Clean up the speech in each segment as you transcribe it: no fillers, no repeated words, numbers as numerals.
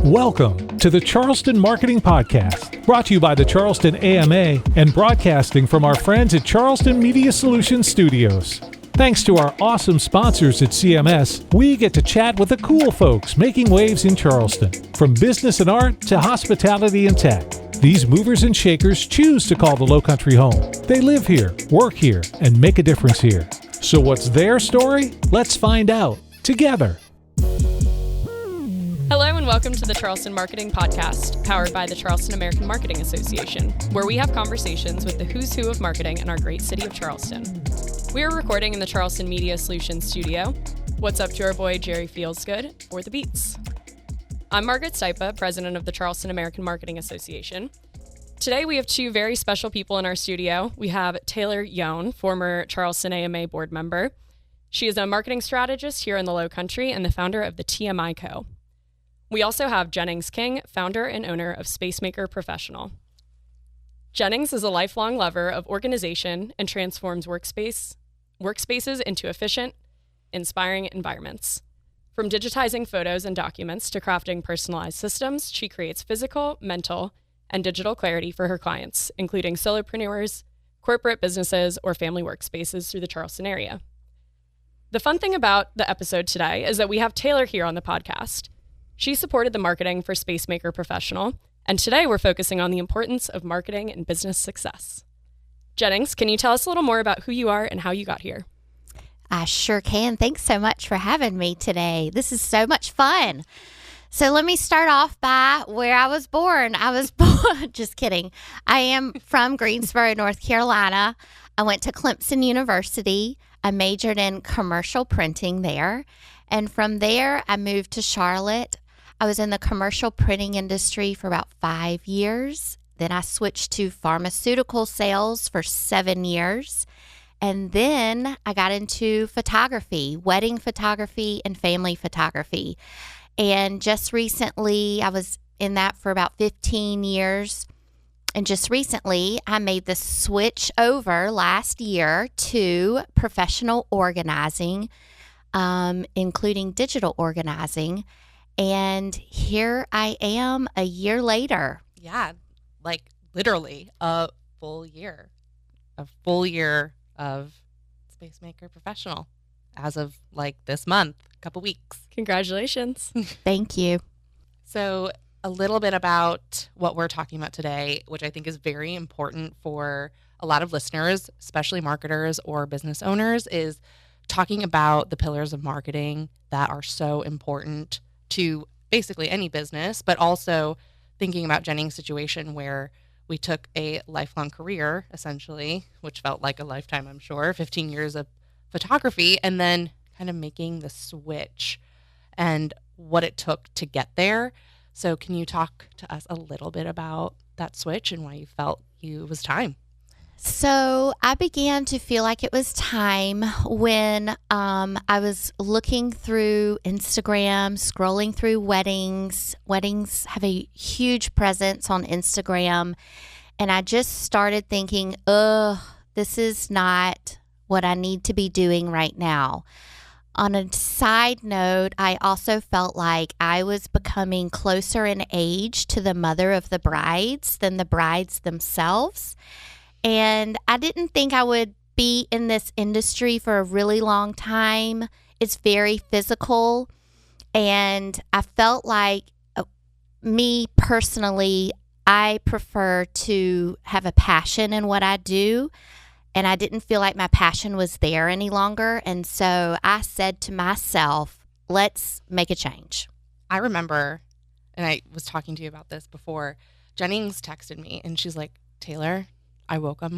Welcome to the Charleston Marketing Podcast, brought to you by the Charleston AMA and broadcasting from our friends at Charleston Media Solutions Studios. Thanks to our awesome sponsors at CMS, we get to chat with the cool folks making waves in Charleston. From business and art to hospitality and tech, these movers and shakers choose to call the Lowcountry home. They live here, work here, and make a difference here. So what's their story? Let's find out together. Hello and welcome to the Charleston Marketing Podcast, powered by the Charleston American Marketing Association, where we have conversations with the who's who of marketing in our great city of Charleston. We are recording in the Charleston Media Solutions studio. What's up to our boy Jerry Feelsgood for the beats? I'm Margaret Stipa, president of the Charleston American Marketing Association. Today we have two very special people in our studio. We have Taylor Yeun, former Charleston AMA board member. She is a marketing strategist here in the Lowcountry and the founder of the TMI Co. We also have Jennings King, founder and owner of Spacemaker Professional. Jennings is a lifelong lover of organization and transforms workspaces into efficient, inspiring environments. From digitizing photos and documents to crafting personalized systems, she creates physical, mental, and digital clarity for her clients, including solopreneurs, corporate businesses, or family workspaces through the Charleston area. The fun thing about the episode today is that we have Taylor here on the podcast. She supported the marketing for Spacemaker Professional, and today we're focusing on the importance of marketing and business success. Jennings, can you tell us a little more about who you are and how you got here? I sure can. Thanks so much for having me today. This is so much fun. So let me start off by where I was born. Just kidding. I am from Greensboro, North Carolina. I went to Compton University. I majored in commercial printing there. And from there, I moved to Charlotte. I was in the commercial printing industry for about 5 years. Then I switched to pharmaceutical sales for 7 years. And then I got into photography, wedding photography and family photography. And just recently, I was in that for about 15 years. And just recently, I made the switch over last year to professional organizing, including digital organizing. And here I am a year later. Yeah, like literally a full year of Spacemaker Professional as of like this month, a couple weeks. Congratulations. Thank you. So a little bit about what we're talking about today, which I think is very important for a lot of listeners, especially marketers or business owners, is talking about the pillars of marketing that are so important to basically any business, but also thinking about Jennings' situation where we took a lifelong career, essentially, which felt like a lifetime, I'm sure, 15 years of photography, and then kind of making the switch and what it took to get there. So can you talk to us a little bit about that switch and why you felt it was time? So I began to feel like it was time when I was looking through Instagram, scrolling through weddings. Weddings have a huge presence on Instagram. And I just started thinking, this is not what I need to be doing right now. On a side note, I also felt like I was becoming closer in age to the mother of the brides than the brides themselves. And I didn't think I would be in this industry for a really long time. It's very physical. And I felt like me personally, I prefer to have a passion in what I do. And I didn't feel like my passion was there any longer. And so I said to myself, let's make a change. I remember, and I was talking to you about this before, Jennings texted me and she's like, Taylor, I woke up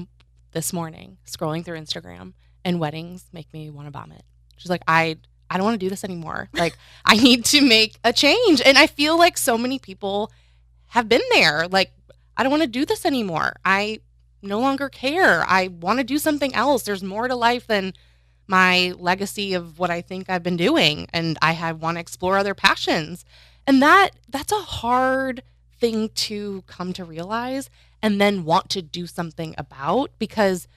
this morning scrolling through Instagram and weddings make me want to vomit. She's like, I don't want to do this anymore. Like, I need to make a change. And I feel like so many people have been there. Like, I don't want to do this anymore. I no longer care. I want to do something else. There's more to life than my legacy of what I think I've been doing. And I want to explore other passions. And that's a hard thing to come to realize and then want to do something about, because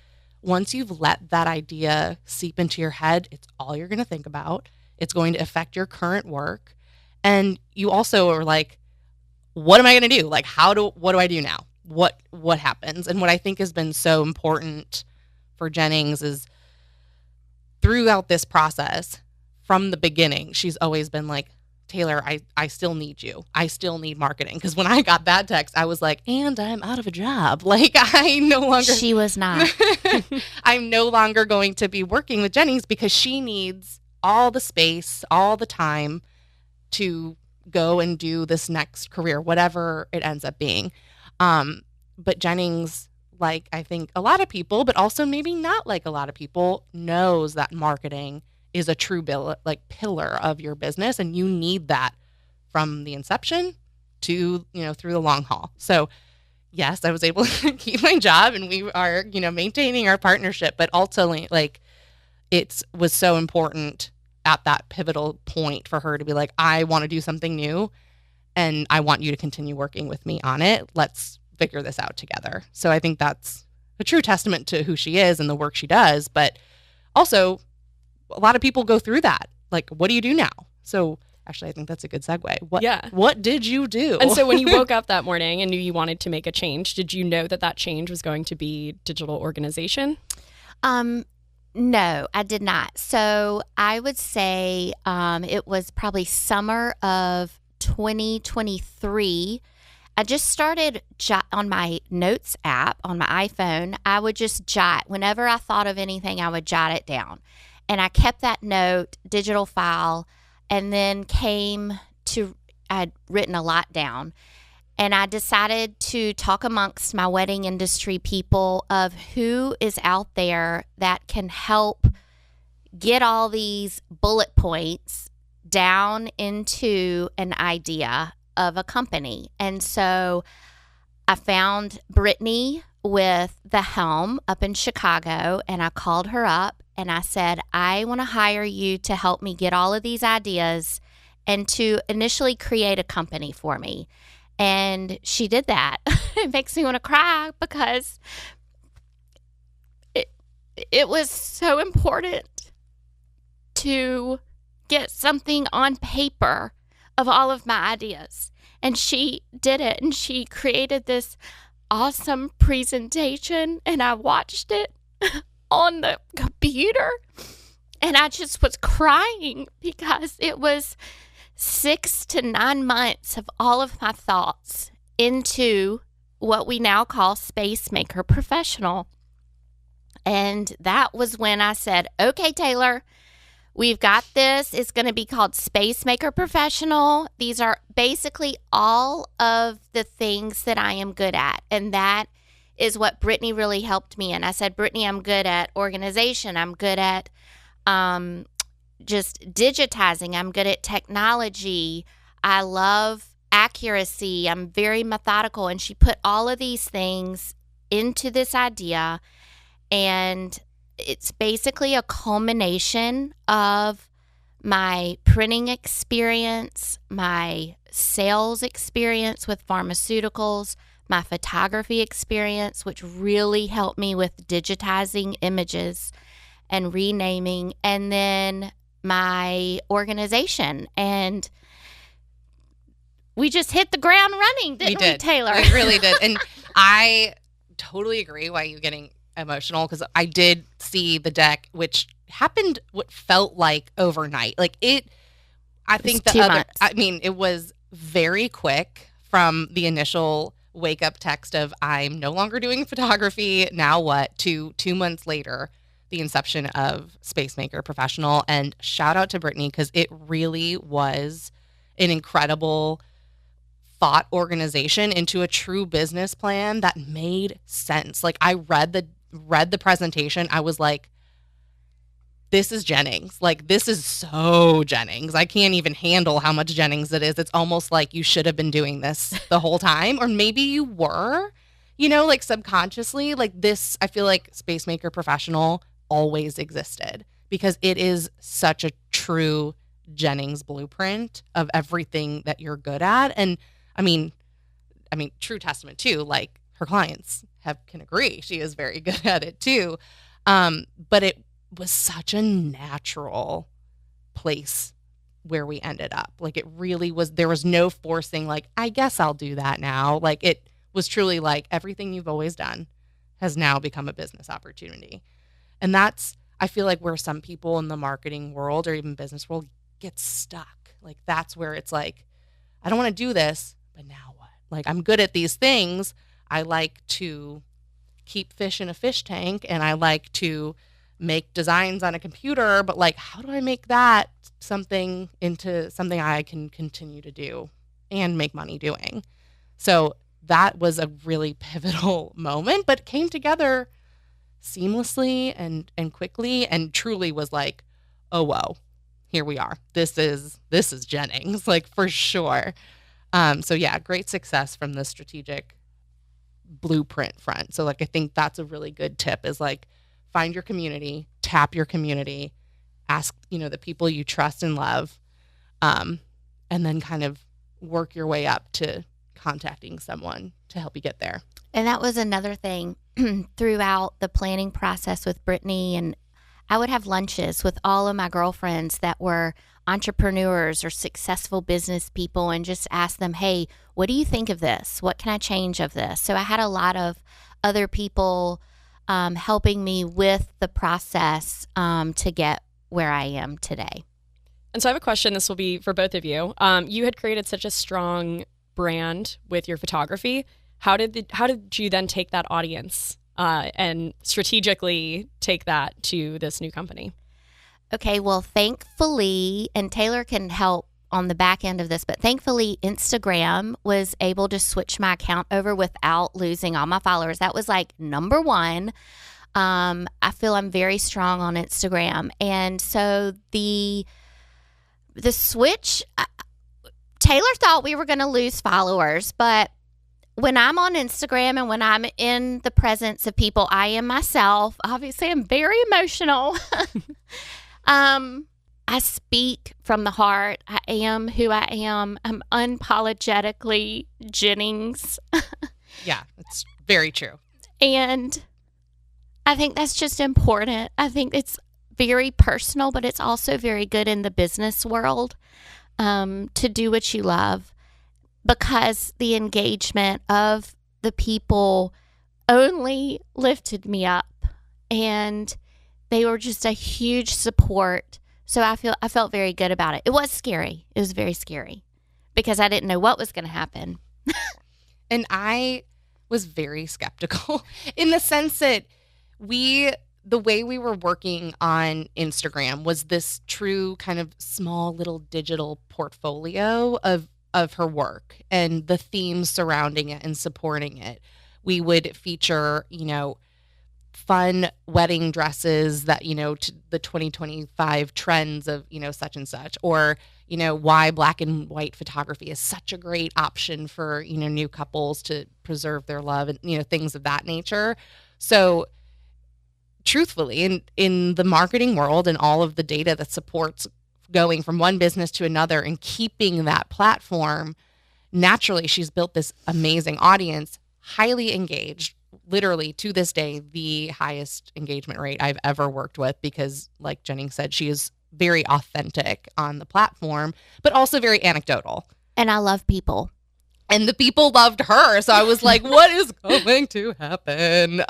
once you've let that idea seep into your head, it's all you're going to think about. It's going to affect your current work. And you also are like, what am I going to do? Like, what do I do now? What happens? And what I think has been so important for Jennings is throughout this process, from the beginning, she's always been like, Taylor, I still need you. I still need marketing. Because when I got that text, I was like, and I'm out of a job. Like, I no longer. She was not. I'm no longer going to be working with Jennings because she needs all the space, all the time to go and do this next career, whatever it ends up being. But Jennings, like I think a lot of people, but also maybe not like a lot of people, knows that marketing is a true pillar of your business, and you need that from the inception to, through the long haul. So yes, I was able to keep my job, and we are, maintaining our partnership, but ultimately, like, it was so important at that pivotal point for her to be like, I want to do something new, and I want you to continue working with me on it. Let's figure this out together. So I think that's a true testament to who she is and the work she does, but also a lot of people go through that. Like, what do you do now? So actually, I think that's a good segue. What did you do? And so when you woke up that morning and knew you wanted to make a change, did you know that change was going to be digital organization? No, I did not. So I would say it was probably summer of 2023. I just started on my notes app on my iPhone. I would just jot. Whenever I thought of anything, I would jot it down. And I kept that note, digital file, and then I'd written a lot down. And I decided to talk amongst my wedding industry people of who is out there that can help get all these bullet points down into an idea of a company. And so I found Brittany with The Helm up in Chicago, and I called her up and I said, I want to hire you to help me get all of these ideas and to initially create a company for me. And she did that. It makes me want to cry because it was so important to get something on paper of all of my ideas. And she did it, and she created this awesome presentation, and I watched it on the computer, and I just was crying because it was 6 to 9 months of all of my thoughts into what we now call Spacemaker Professional. And that was when I said, okay, Taylor, we've got this. It's going to be called Spacemaker Professional. These are basically all of the things that I am good at. And that is what Brittany really helped me in. I said, Brittany, I'm good at organization. I'm good at just digitizing. I'm good at technology. I love accuracy. I'm very methodical. And she put all of these things into this idea. And it's basically a culmination of my printing experience, my sales experience with pharmaceuticals, my photography experience, which really helped me with digitizing images and renaming, and then my organization. And we just hit the ground running, didn't we, Taylor? We really did. And I totally agree why you're getting emotional, because I did see the deck, which happened what felt like overnight. Like it was very quick from the initial wake up text of I'm no longer doing photography, now what, to 2 months later, the inception of Spacemaker Professional. And shout out to Brittany, because it really was an incredible thought organization into a true business plan that made sense. Like I read the presentation, I was like, this is Jennings. Like, this is so Jennings. I can't even handle how much Jennings it is. It's almost like you should have been doing this the whole time. Or maybe you were, like subconsciously. Like this, I feel like Spacemaker Professional always existed because it is such a true Jennings blueprint of everything that you're good at. And I mean, true testament too, like her clients can agree. She is very good at it too. But it was such a natural place where we ended up. Like it really was, there was no forcing, like, I guess I'll do that now. Like it was truly like everything you've always done has now become a business opportunity. And that's, I feel like where some people in the marketing world or even business world get stuck. Like that's where it's like, I don't want to do this, but now what? Like I'm good at these things. I like to keep fish in a fish tank and I like to make designs on a computer, but like, how do I make that something into something I can continue to do and make money doing? So that was a really pivotal moment, but came together seamlessly and quickly and truly was like, oh, whoa, here we are. This is Jennings, like for sure. So yeah, great success from the strategic blueprint front. So like, I think that's a really good tip is like, find your community, tap your community, ask, the people you trust and love, and then kind of work your way up to contacting someone to help you get there. And that was another thing throughout the planning process with Brittany. And I would have lunches with all of my girlfriends that were entrepreneurs or successful business people and just ask them, hey, what do you think of this? What can I change of this? So I had a lot of other people helping me with the process to get where I am today. And so I have a question. This will be for both of you. You had created such a strong brand with your photography. How did you then take that audience and strategically take that to this new company? Okay, well, thankfully, and Taylor can help on the back end of this, but thankfully Instagram was able to switch my account over without losing all my followers. That was like number one. I feel I'm very strong on Instagram. And so the switch, Taylor thought we were going to lose followers, but when I'm on Instagram and when I'm in the presence of people, I am myself. Obviously, I'm very emotional. I speak from the heart. I am who I am. I'm unapologetically Jennings. Yeah, it's very true. And I think that's just important. I think it's very personal, but it's also very good in the business world to do what you love, because the engagement of the people only lifted me up, and they were just a huge support. So I felt very good about it. It was scary. It was very scary because I didn't know what was going to happen. And I was very skeptical in the sense that the way we were working on Instagram was this true kind of small little digital portfolio of her work and the themes surrounding it and supporting it. We would feature, fun wedding dresses that, to the 2025 trends of, such and such, or, why black and white photography is such a great option for, new couples to preserve their love and, things of that nature. So truthfully, in the marketing world and all of the data that supports going from one business to another and keeping that platform, naturally, she's built this amazing audience, highly engaged, literally to this day, the highest engagement rate I've ever worked with, because like Jennings said, she is very authentic on the platform, but also very anecdotal. And I love people. And the people loved her. So I was like, what is going to happen?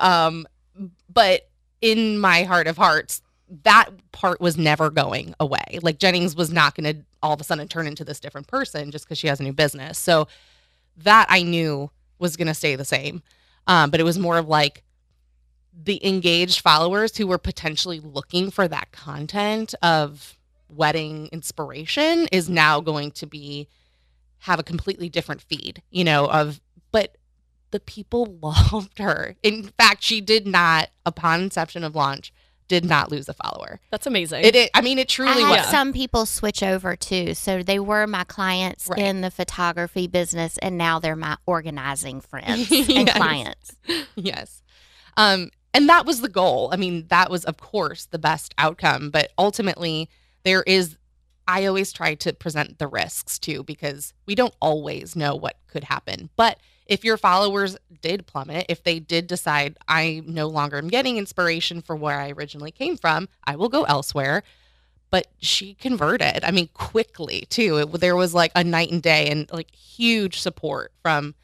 But in my heart of hearts, that part was never going away. Like Jennings was not going to all of a sudden turn into this different person just because she has a new business. So that I knew was going to stay the same. But it was more of like the engaged followers who were potentially looking for that content of wedding inspiration is now going to have a completely different feed, but the people loved her. In fact, she did not, upon inception of launch, did not lose a follower. That's amazing. It truly I was. had some people switch over too. So they were my clients in the photography business, and now they're my organizing friends and clients. Yes. And that was the goal. I mean, that was, of course, the best outcome. But ultimately, I always try to present the risks too, because we don't always know what could happen. But if your followers did plummet, if they did decide I no longer am getting inspiration for where I originally came from, I will go elsewhere. but she converted. I mean, quickly too. There was like a night and day and like huge support from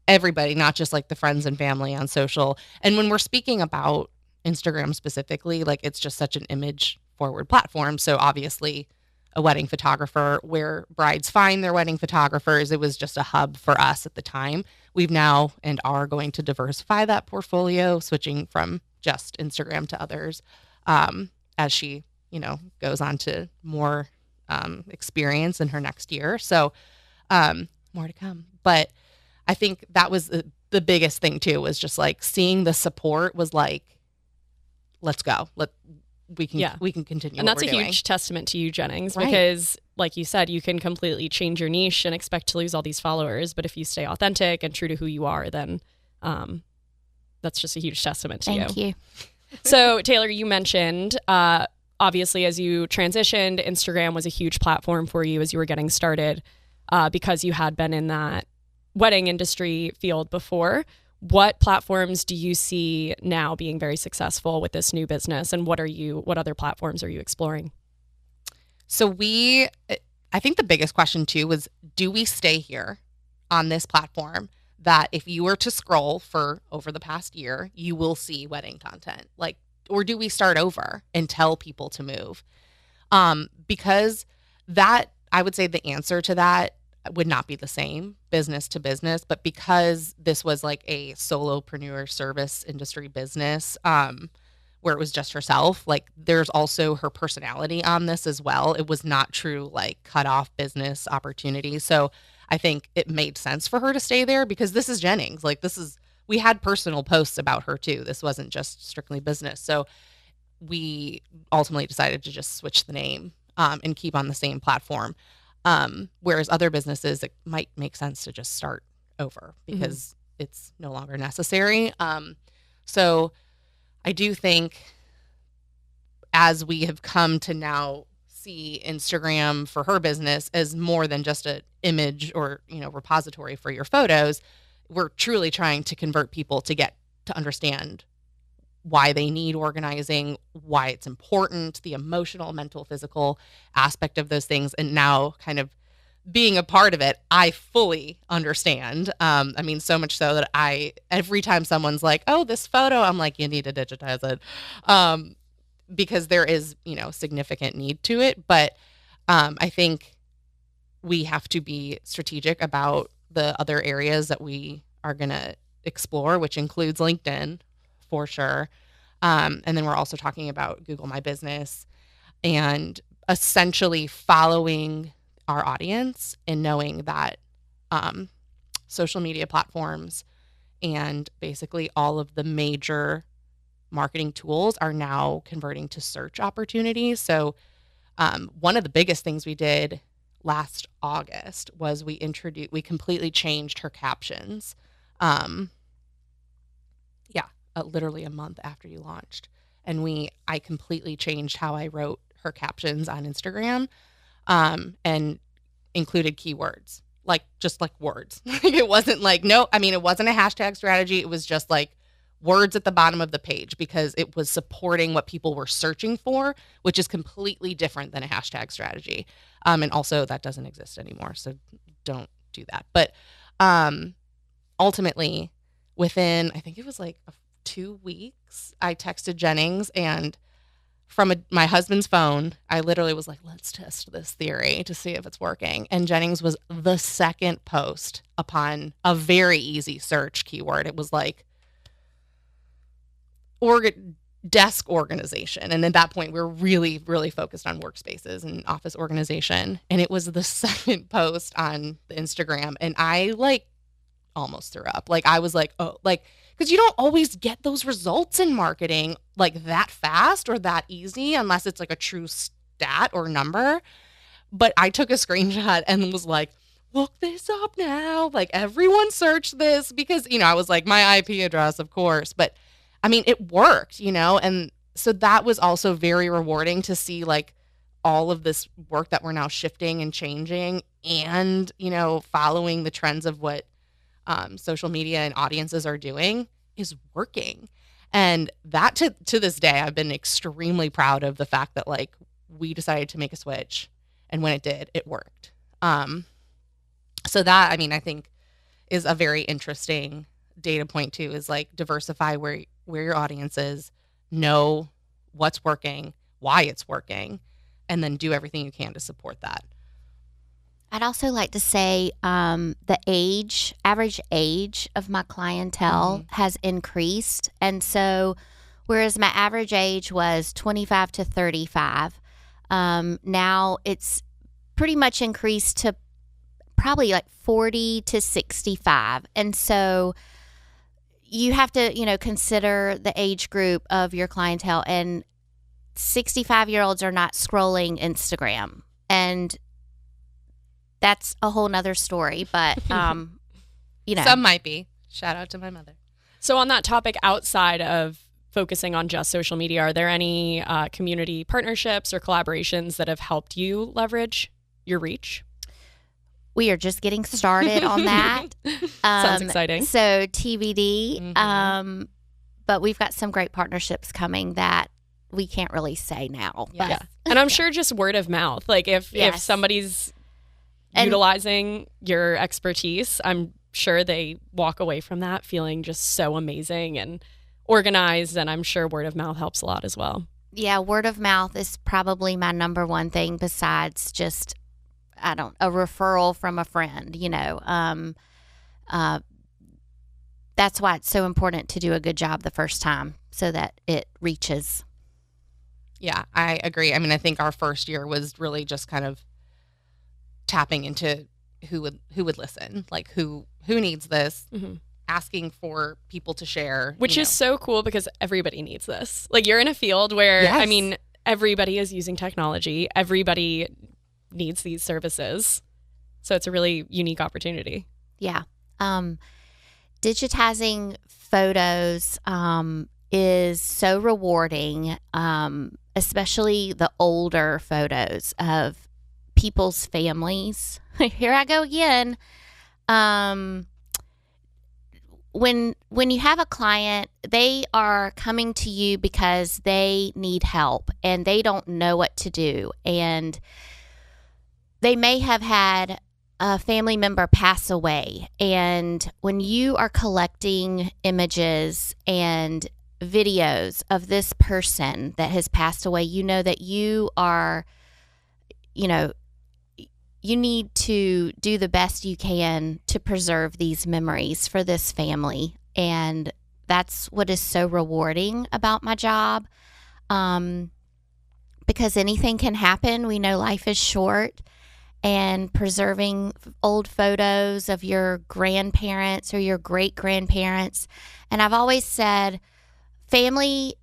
everybody, not just like the friends and family on social. And when we're speaking about Instagram specifically, like it's just such an image forward platform. So obviously a wedding photographer, where brides find their wedding photographers, it was just a hub for us at the time. We've now and are going to diversify that portfolio, switching from just Instagram to others as she, goes on to more experience in her next year. So more to come. But I think that was the biggest thing too, was just like seeing the support was like, let's go. We can continue. And that's a huge testament to you, Jennings, right. Because like you said, you can completely change your niche and expect to lose all these followers. But if you stay authentic and true to who you are, then that's just a huge testament to you. Thank you. So Taylor, you mentioned, obviously as you transitioned, Instagram was a huge platform for you as you were getting started because you had been in that wedding industry field before. What platforms do you see now being very successful with this new business, and what other platforms are you exploring? So I think the biggest question too was, do we stay here on this platform that if you were to scroll for over the past year, you will see wedding content, or do we start over and tell people to move? Because that, I would say the answer to that would not be the same business to business, but because this was like a solopreneur service industry business, where it was just herself, like there's also her personality on this as well. It was not true like cut off business opportunity. So I think it made sense for her to stay there because this is Jennings. Like we had personal posts about her too. This wasn't just strictly business. So we ultimately decided to just switch the name and keep on the same platform. Whereas other businesses, it might make sense to just start over because it's no longer necessary. So I do think as we have come to now see Instagram for her business as more than just an image or, repository for your photos, we're truly trying to convert people to get to understand why they need organizing, why it's important, the emotional, mental, physical aspect of those things. And now kind of being a part of it, I fully understand. I mean, so much so that every time someone's like, oh, this photo, I'm like, you need to digitize it. Because there is, significant need to it. But I think we have to be strategic about the other areas that we are going to explore, which includes LinkedIn for sure. And then we're also talking about Google My Business and essentially following our audience and knowing that social media platforms and basically all of the major marketing tools are now converting to search opportunities. So one of the biggest things we did last August was we completely changed her captions. Literally a month after you launched. And I completely changed how I wrote her captions on Instagram and included keywords, just like words. It wasn't it wasn't a hashtag strategy. It was just like words at the bottom of the page because it was supporting what people were searching for, which is completely different than a hashtag strategy. And also that doesn't exist anymore. So don't do that. But ultimately within, I think it was like 2 weeks, I texted Jennings, and from my husband's phone, I literally was like, let's test this theory to see if it's working. And Jennings was the second post upon a very easy search keyword. It was like desk organization. And at that point, we were really, really focused on workspaces and office organization. And it was the second post on the Instagram. And I almost threw up. I was like, oh, because you don't always get those results in marketing that fast or that easy unless it's a true stat or number. But I took a screenshot and was like, look this up now. Everyone search this because, I was like, my IP address, of course. But I mean, it worked, and so that was also very rewarding to see all of this work that we're now shifting and changing and, following the trends of what social media and audiences are doing is working. And that to this day, I've been extremely proud of the fact that we decided to make a switch. And when it did, it worked. So that, I mean, I think is a very interesting data point too, is like diversify where your audience is, know what's working, why it's working, and then do everything you can to support that. I'd also like to say the average age of my clientele has increased. And so whereas my average age was 25 to 35, now it's pretty much increased to probably like 40 to 65. And so you have to, consider the age group of your clientele. And 65-year-olds are not scrolling Instagram. And that's a whole nother story. But, Some might be. Shout out to my mother. So on that topic, outside of focusing on just social media, are there any community partnerships or collaborations that have helped you leverage your reach? We are just getting started on that. Sounds exciting. So TBD. But we've got some great partnerships coming that we can't really say now. Yeah. And I'm sure just word of mouth. Like if somebody's utilizing your expertise, I'm sure they walk away from that feeling just so amazing and organized. And I'm sure word of mouth helps a lot as well. Yeah, word of mouth is probably my number one thing besides just a referral from a friend, that's why it's so important to do a good job the first time so that it reaches. Yeah, I agree. I mean, I think our first year was really just kind of tapping into who would listen, like who needs this, asking for people to share. Which is so cool because everybody needs this. Like you're in a field where, I mean, everybody is using technology. Everybody needs these services. So it's a really unique opportunity. Yeah. Digitizing photos is so rewarding, especially the older photos of people's families. Here I go again. When you have a client, they are coming to you because they need help and they don't know what to do. And they may have had a family member pass away. And when you are collecting images and videos of this person that has passed away, you know that you are, you need to do the best you can to preserve these memories for this family. And that's what is so rewarding about my job. Because anything can happen. We know life is short. And preserving old photos of your grandparents or your great-grandparents. And I've always said, family,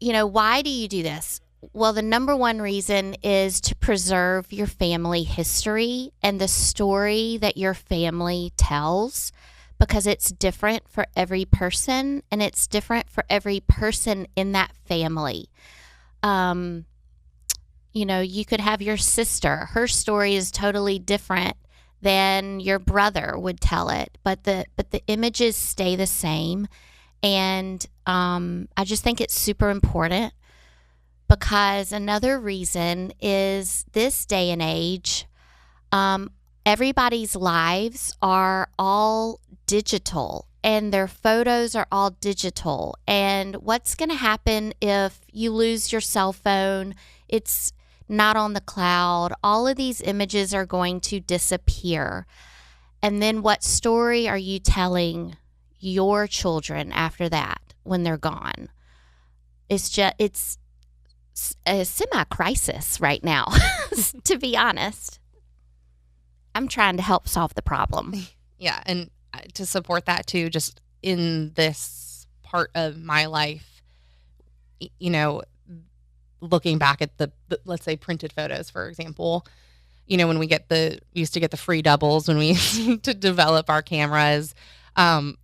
why do you do this? Well, the number one reason is to preserve your family history and the story that your family tells, because it's different for every person and it's different for every person in that family. You could have your sister. Her story is totally different than your brother would tell it, but the images stay the same. And I just think it's super important, because another reason is this day and age, everybody's lives are all digital and their photos are all digital. And what's going to happen if you lose your cell phone? It's not on the cloud. All of these images are going to disappear. And then what story are you telling your children after that when they're gone? It's a semi-crisis right now, to be honest. I'm trying to help solve the problem. Yeah, and to support that too, just in this part of my life, looking back at the let's say printed photos, for example, when we used to get the free doubles when we used to develop our cameras. I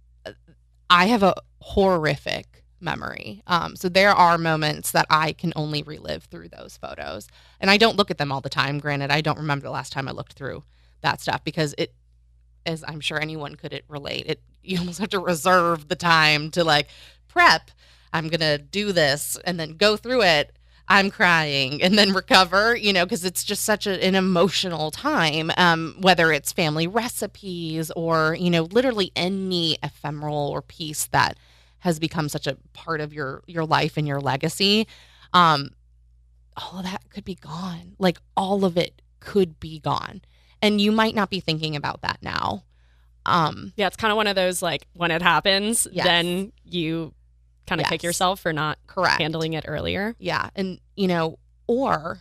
have a horrific memory. So there are moments that I can only relive through those photos. And I don't look at them all the time. Granted, I don't remember the last time I looked through that stuff, because it, as I'm sure anyone could relate, you almost have to reserve the time to prep. I'm going to do this and then go through it. I'm crying, and then recover, because it's just such an emotional time, whether it's family recipes or, literally any ephemeral or piece that has become such a part of your life and your legacy. All of that could be gone. Like all of it could be gone. And you might not be thinking about that now. Yeah, it's kind of one of those, like, when it happens, Yes. then you kind of kick yourself for not Correct. handling it earlier. Yeah. And, or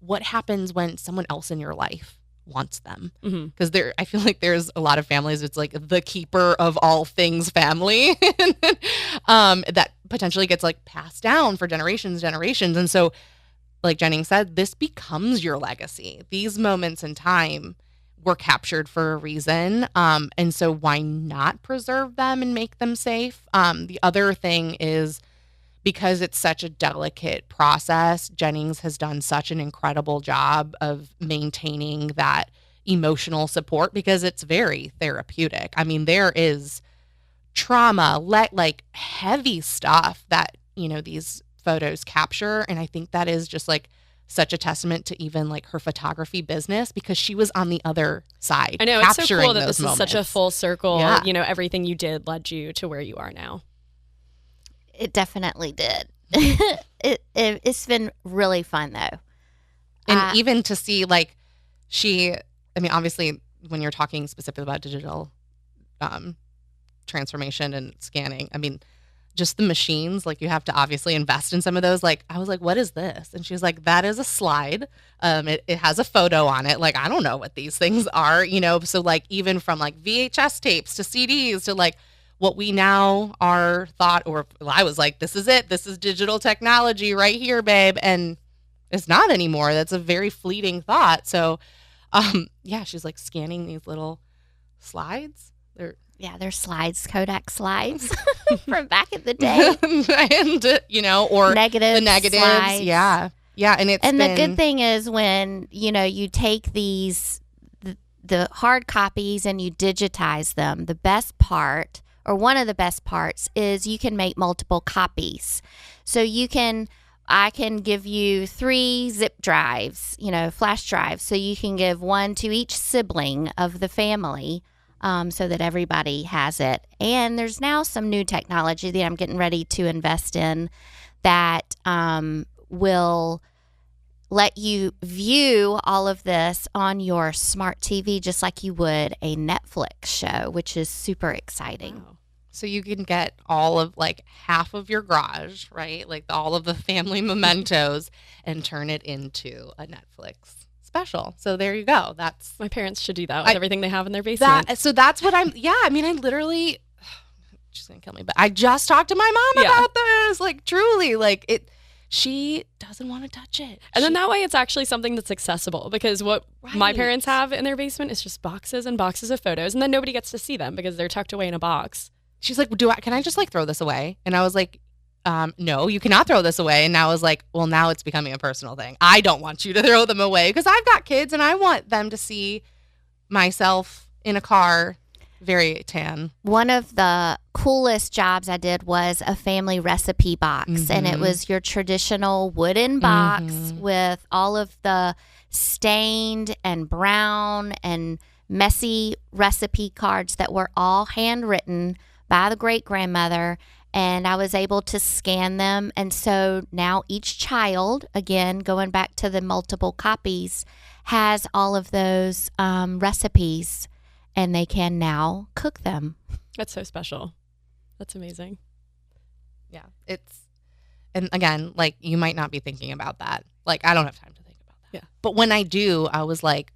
what happens when someone else in your life wants them? Because I feel like there's a lot of families, it's like the keeper of all things family that potentially gets like passed down for generations. And so, like Jennings said, this becomes your legacy. These moments in time were captured for a reason. And so why not preserve them and make them safe? The other thing is, because it's such a delicate process, Jennings has done such an incredible job of maintaining that emotional support because it's very therapeutic. I mean, there is trauma, like heavy stuff that, these photos capture. And I think that is just like such a testament to even like her photography business, because she was on the other side. I know, it's so capturing cool that those this moments. is such a full circle. Yeah. Everything you did led you to where you are now. It definitely did. It's been really fun though. And even to see like obviously when you're talking specifically about digital transformation and scanning, just the machines, like you have to obviously invest in some of those. Like I was like, what is this? And she was like, that is a slide. It has a photo on it. Like, I don't know what these things are, So like even from like VHS tapes to CDs to like what we now are thought, or I was like, this is it. This is digital technology right here, babe. And it's not anymore. That's a very fleeting thought. So she's like scanning these little slides. They're slides, Kodak slides from back in the day. And, or Negatives, the negatives. slides. Yeah. Yeah. And the good thing is when, you take these, the hard copies and you digitize them, the best part, or one of the best parts, is you can make multiple copies. So I can give you 3 zip drives, flash drives. So you can give one to each sibling of the family, so that everybody has it. And there's now some new technology that I'm getting ready to invest in that will let you view all of this on your smart TV just like you would a Netflix show, which is super exciting. Wow. So you can get all of like half of your garage, right? Like all of the family mementos, and turn it into a Netflix special. So there you go. That's My parents should do that with everything they have in their basement. so that's what I literally, she's gonna kill me, but I just talked to my mom about this. Like truly, like it. She doesn't want to touch it. And then that way it's actually something that's accessible, because what my parents have in their basement is just boxes and boxes of photos, and then nobody gets to see them because they're tucked away in a box. She's like, can I just like throw this away? And I was like, no, you cannot throw this away. And now I was like, well, now it's becoming a personal thing. I don't want you to throw them away because I've got kids and I want them to see myself in a car, very tan. One of the coolest jobs I did was a family recipe box, and it was your traditional wooden box with all of the stained and brown and messy recipe cards that were all handwritten by the great-grandmother, and I was able to scan them. And so now each child, again, going back to the multiple copies, has all of those recipes, and they can now cook them. That's so special. That's amazing. Yeah. And again, like you might not be thinking about that. Like I don't have time to think about that. Yeah. But when I do, I was like,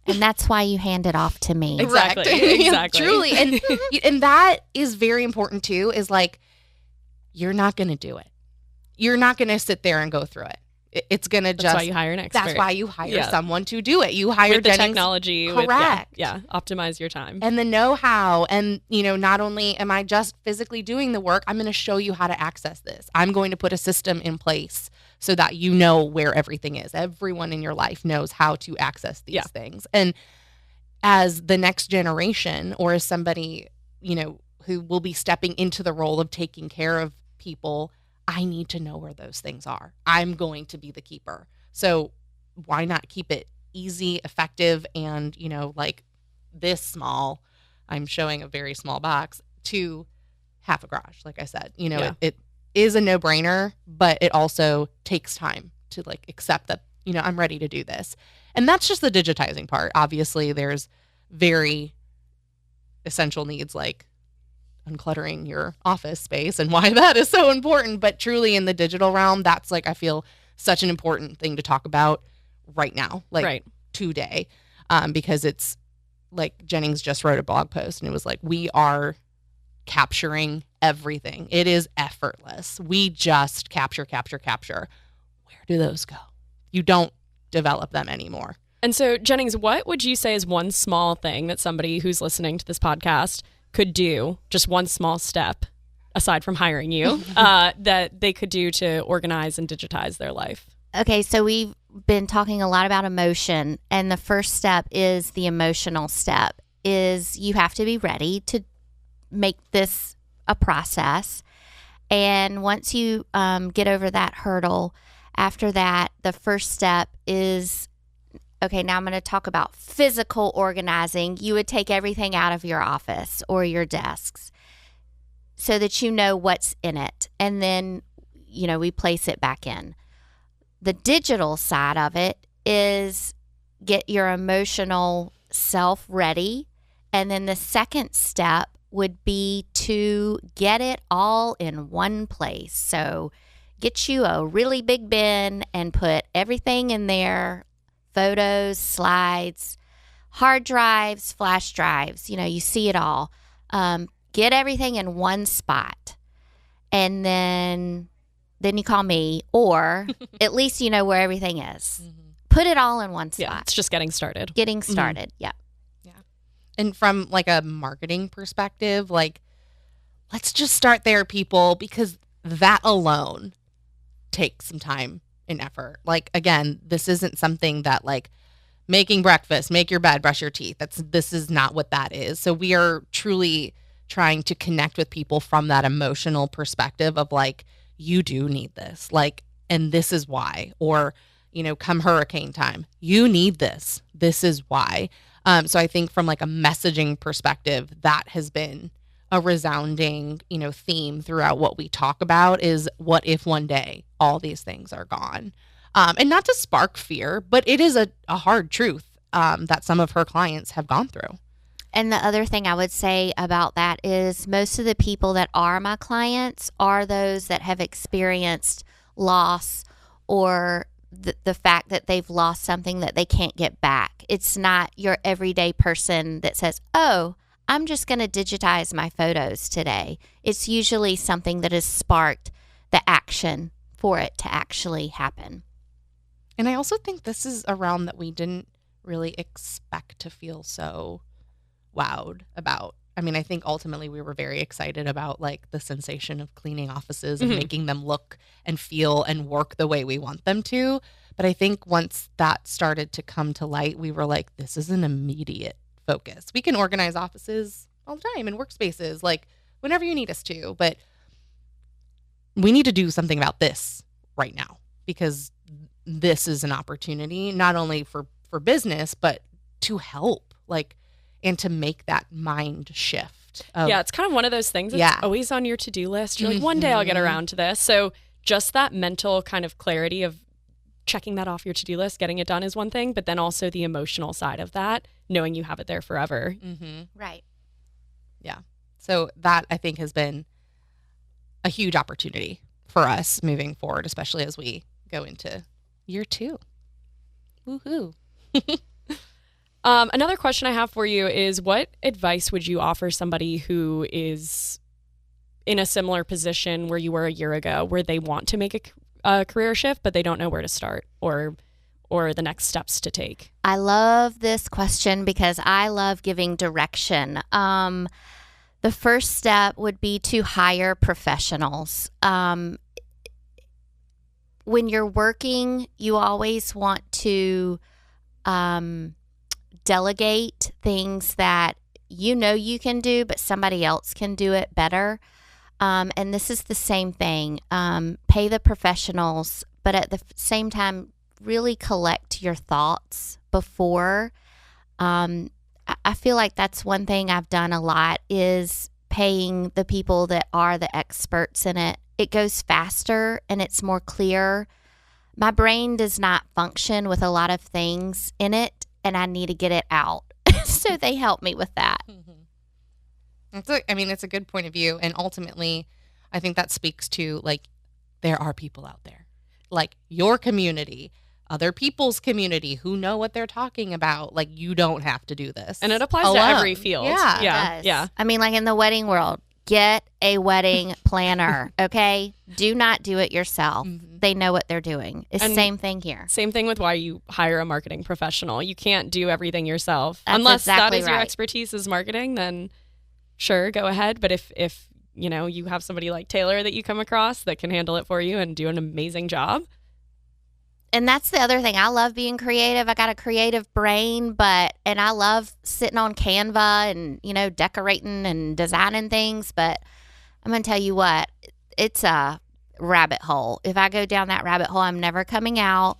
And that's why you hand it off to me. Exactly. Exactly. Truly. And that is very important too, is like, you're not going to do it. You're not going to sit there and go through it. It's going to That's why you hire an expert. That's why you hire someone to do it. You hire with the Jennings, technology. correct. Optimize your time. And the know-how. And, not only am I just physically doing the work, I'm going to show you how to access this. I'm going to put a system in place so that you know where everything is. Everyone in your life knows how to access these things. And as the next generation, or as somebody, who will be stepping into the role of taking care of people, I need to know where those things are. I'm going to be the keeper. So why not keep it easy, effective, and, like this small, I'm showing a very small box, to half a garage, like I said. It is a no-brainer, but it also takes time to like accept that, I'm ready to do this. And that's just the digitizing part. Obviously, there's very essential needs like uncluttering your office space and why that is so important. But truly in the digital realm, that's like, I feel such an important thing to talk about right now, like today, because it's like Jennings just wrote a blog post and it was like, we are capturing everything. It is effortless. We just capture. Where do those go? You don't develop them anymore. And so, Jennings, what would you say is one small thing that somebody who's listening to this podcast could do, just one small step, aside from hiring you, that they could do to organize and digitize their life? Okay, so we've been talking a lot about emotion, and the first step is the emotional step, is you have to be ready to make this a process. And once you get over that hurdle, after that, the first step is, okay, now I'm going to talk about physical organizing. You would take everything out of your office or your desks so that you know what's in it. And then, we place it back in. The digital side of it is get your emotional self ready. And then the second step would be to get it all in one place. So get you a really big bin and put everything in there, photos, slides, hard drives, flash drives, you see it all. Get everything in one spot. And then you call me, or at least you know where everything is. Mm-hmm. Put it all in one spot. Yeah, it's just getting started. Mm-hmm. Yeah. And from like a marketing perspective, like, let's just start there, people, because that alone takes some time and effort. Like, again, this isn't something that like making breakfast, make your bed, brush your teeth. This is not what that is. So we are truly trying to connect with people from that emotional perspective of like, you do need this, like, and this is why, or, come hurricane time, you need this. This is why. So I think from like a messaging perspective, that has been a resounding, theme throughout what we talk about is what if one day all these things are gone? And not to spark fear, but it is a hard truth that some of her clients have gone through. And the other thing I would say about that is most of the people that are my clients are those that have experienced loss or the fact that they've lost something that they can't get back. It's not your everyday person that says, oh, I'm just going to digitize my photos today. It's usually something that has sparked the action for it to actually happen. And I also think this is a realm that we didn't really expect to feel so wowed about. I mean, I think ultimately we were very excited about like the sensation of cleaning offices and making them look and feel and work the way we want them to. But I think once that started to come to light, we were like, this is an immediate focus. We can organize offices all the time and workspaces, like whenever you need us to. But we need to do something about this right now because this is an opportunity not only for business, but to help, like, and to make that mind shift. Yeah, it's kind of one of those things that's always on your to-do list. You're like, one day I'll get around to this. So just that mental kind of clarity of checking that off your to-do list, getting it done is one thing, but then also the emotional side of that, knowing you have it there forever. Mm-hmm. Right. Yeah. So that, I think, has been a huge opportunity for us moving forward, especially as we go into year 2. Woohoo. Another question I have for you is, what advice would you offer somebody who is in a similar position where you were a year ago, where they want to make a career shift, but they don't know where to start or the next steps to take? I love this question because I love giving direction. The first step would be to hire professionals. When you're working, you always want to delegate things that you know you can do, but somebody else can do it better. And this is the same thing. Pay the professionals, but at the same time, really collect your thoughts before. I feel like that's one thing I've done a lot is paying the people that are the experts in it. It goes faster and it's more clear. My brain does not function with a lot of things in it, and I need to get it out. So they help me with that. It's a good point of view. And ultimately, I think that speaks to, like, there are people out there, like your community, other people's community who know what they're talking about. Like, you don't have to do this. And it applies to alone. every field. Yeah. Yeah. Yeah. I mean, like in the wedding world, get a wedding planner, okay? Do not do it yourself. They know what they're doing. It's the same thing here. Same thing with why you hire a marketing professional. You can't do everything yourself. That's Unless exactly that is your right. expertise is marketing, then sure, go ahead. But if you know, you have somebody like Taylor that you come across that can handle it for you and do an amazing job. And that's the other thing. I love being creative. I got a creative brain, and I love sitting on Canva and, you know, decorating and designing things. But I'm going to tell you what, it's a rabbit hole. If I go down that rabbit hole, I'm never coming out.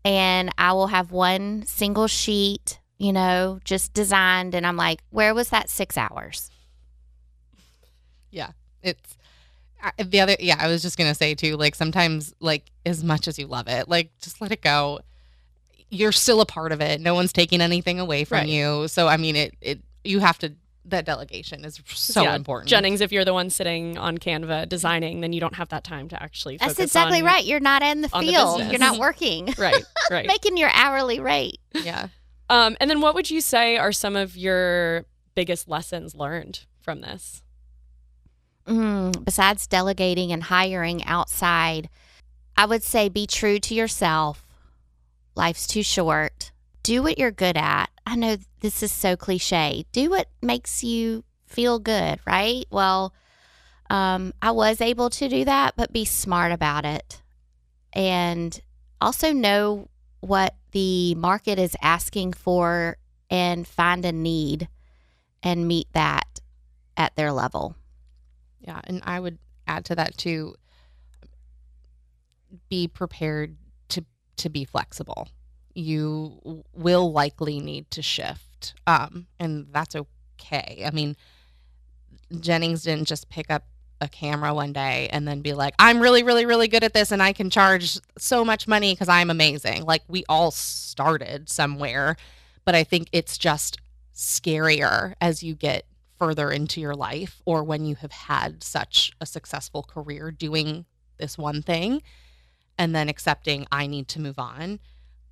And I will have one single sheet, you know, just designed. And I'm like, where was that 6 hours? Yeah. It's the other, I was just going to say too, like, sometimes, like, as much as you love it, like, just let it go. You're still a part of it. No one's taking anything away from you. So, I mean, you have to, that delegation is so important. Jennings, if you're the one sitting on Canva designing, then you don't have that time to actually focus. That's exactly on, right. You're not in the field. business. You're not working. Right. Making your hourly rate. Yeah. And then what would you say are some of your biggest lessons learned from this? Besides delegating and hiring outside, I would say be true to yourself. Life's too short. Do what you're good at. I know this is so cliche. Do what makes you feel good, right? Well, I was able to do that, but be smart about it. And also know what the market is asking for and find a need and meet that at their level. Yeah, and I would add to that too, be prepared to be flexible. You will likely need to shift, and that's okay. I mean, Jennings didn't just pick up a camera one day and then be like, I'm really, really, really good at this and I can charge so much money because I'm amazing. Like, we all started somewhere, but I think it's just scarier as you get further into your life, or when you have had such a successful career doing this one thing and then accepting I need to move on,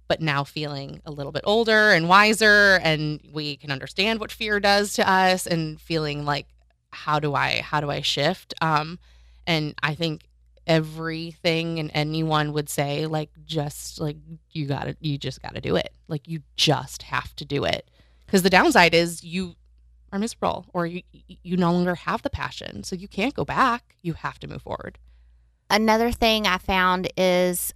but now feeling a little bit older and wiser, and we can understand what fear does to us, and feeling like, how do I shift? And I think everything and anyone would say, like, just like, you just gotta do it. Like, you just have to do it, because the downside is you are miserable, or you no longer have the passion, so you can't go back. You have to move forward. Another thing I found is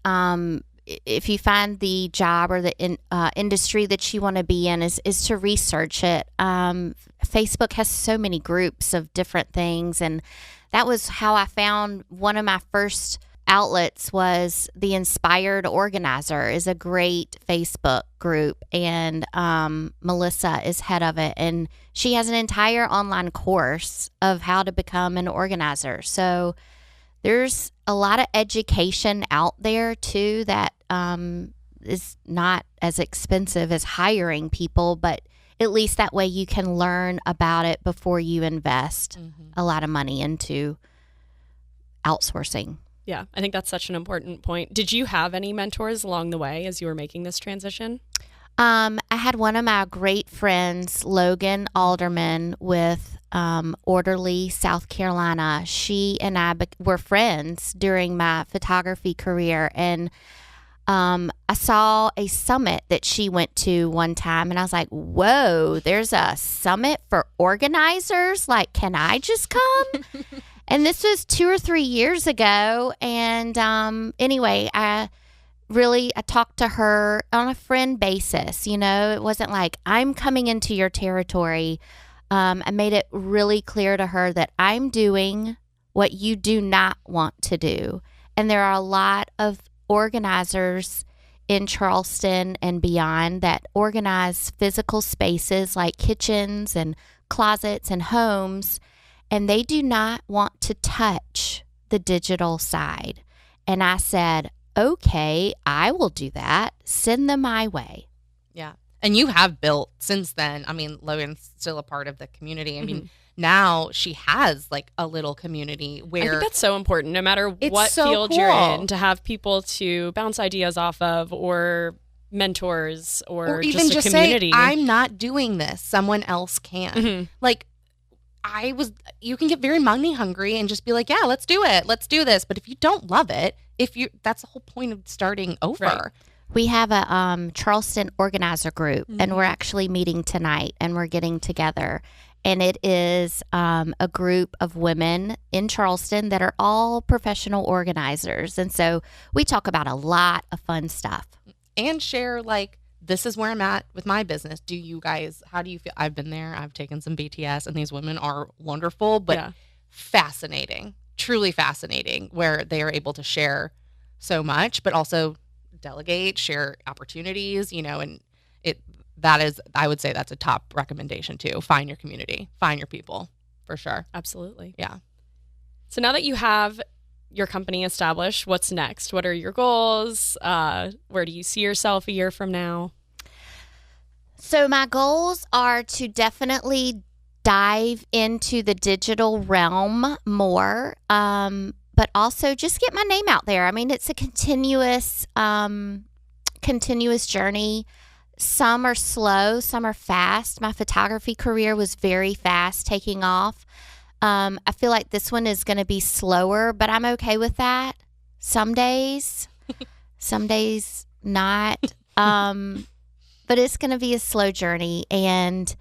if you find the job or the industry that you want to be in, is to research it. Facebook has so many groups of different things, and that was how I found one of my first outlets. Was the Inspired Organizer is a great Facebook group, and Melissa is head of it, and she has an entire online course of how to become an organizer. So there's a lot of education out there too that is not as expensive as hiring people, but at least that way you can learn about it before you invest a lot of money into outsourcing. Yeah, I think that's such an important point. Did you have any mentors along the way as you were making this transition? I had one of my great friends, Logan Alderman, with Orderly, South Carolina. She and I were friends during my photography career, and I saw a summit that she went to one time, and I was like, whoa, there's a summit for organizers? Like, can I just come? And this was 2 or 3 years ago. And anyway, I talked to her on a friend basis. You know, it wasn't like, I'm coming into your territory. I made it really clear to her that I'm doing what you do not want to do. And there are a lot of organizers in Charleston and beyond that organize physical spaces like kitchens and closets and homes, and they do not want to touch the digital side. And I said, okay, I will do that. Send them my way. Yeah. And you have built since then. I mean, Logan's still a part of the community. I mean, now she has like a little community where I think that's so important, no matter what so field cool. you're in, to have people to bounce ideas off of, or mentors, or even just a community. Say, I'm not doing this. Someone else can. Mm-hmm. Like, you can get very money hungry and just be like, yeah, let's do it. Let's do this. But if you don't love it, that's the whole point of starting over. Right. We have a Charleston organizer group, and we're actually meeting tonight, and we're getting together. And it is a group of women in Charleston that are all professional organizers. And so we talk about a lot of fun stuff. And share, like, this is where I'm at with my business. Do you guys, how do you feel? I've been there. I've taken some BTS, and these women are wonderful, but fascinating, truly fascinating, where they are able to share so much, but also delegate, share opportunities, and that is, I would say that's a top recommendation too. Find your community, find your people, for sure. Absolutely. Yeah. So now that you have your company established, what's next? What are your goals? Where do you see yourself a year from now? So my goals are to definitely dive into the digital realm more, but also just get my name out there. I mean, it's a continuous journey. Some are slow, some are fast. My photography career was very fast, taking off. I feel like this one is going to be slower, but I'm okay with that. Some days not. But it's going to be a slow journey. And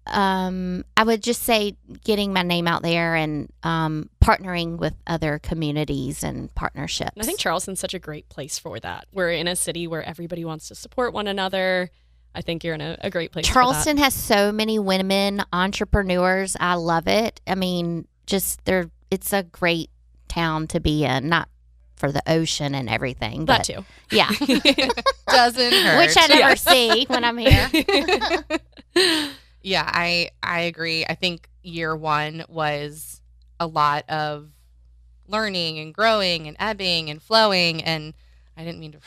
I would just say getting my name out there and partnering with other communities and partnerships. And I think Charleston's such a great place for that. We're in a city where everybody wants to support one another. I think you're in a great place. Charleston has so many women entrepreneurs. I love it. I mean, it's a great town to be in, not for the ocean and everything. That but too. Yeah. Doesn't hurt. Which I never see when I'm here. Yeah, I agree. I think year one was a lot of learning and growing and ebbing and flowing, and I didn't mean to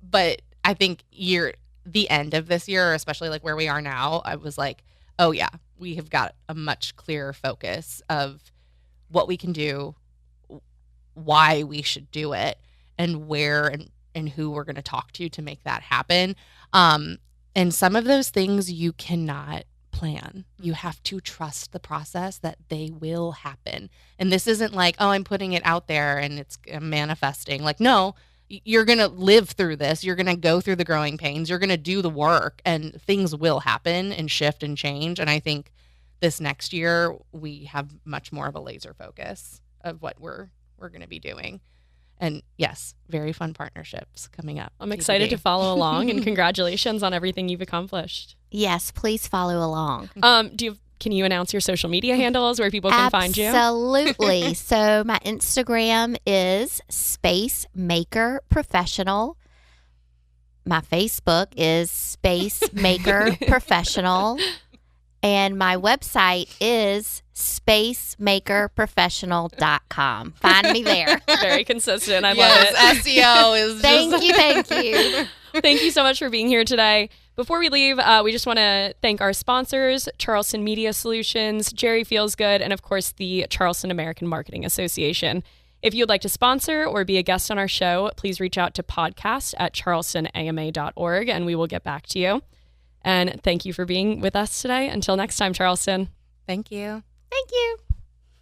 but I think the end of this year, especially like where we are now, I was like, oh yeah, we have got a much clearer focus of what we can do, why we should do it, and where and who we're going to talk to make that happen. And some of those things you cannot plan. You have to trust the process that they will happen. And this isn't like, oh, I'm putting it out there and it's manifesting. Like, no, you're going to live through this. You're going to go through the growing pains. You're going to do the work, and things will happen and shift and change. And I think this next year we have much more of a laser focus of what we're going to be doing. And yes, very fun partnerships coming up. I'm excited to follow along, and congratulations on everything you've accomplished. Yes, please follow along. Can you announce your social media handles where people can find you? Absolutely. So my Instagram is Spacemaker Professional. My Facebook is Spacemaker Professional. And my website is spacemakerprofessional.com. Find me there. Very consistent. I love it. SEO is Thank you. Thank you so much for being here today. Before we leave, we just want to thank our sponsors, Charleston Media Solutions, Jerry Feels Good, and of course the Charleston American Marketing Association. If you'd like to sponsor or be a guest on our show, please reach out to podcast@charlestonama.org, and we will get back to you. And thank you for being with us today. Until next time, Charleston. Thank you. Thank you.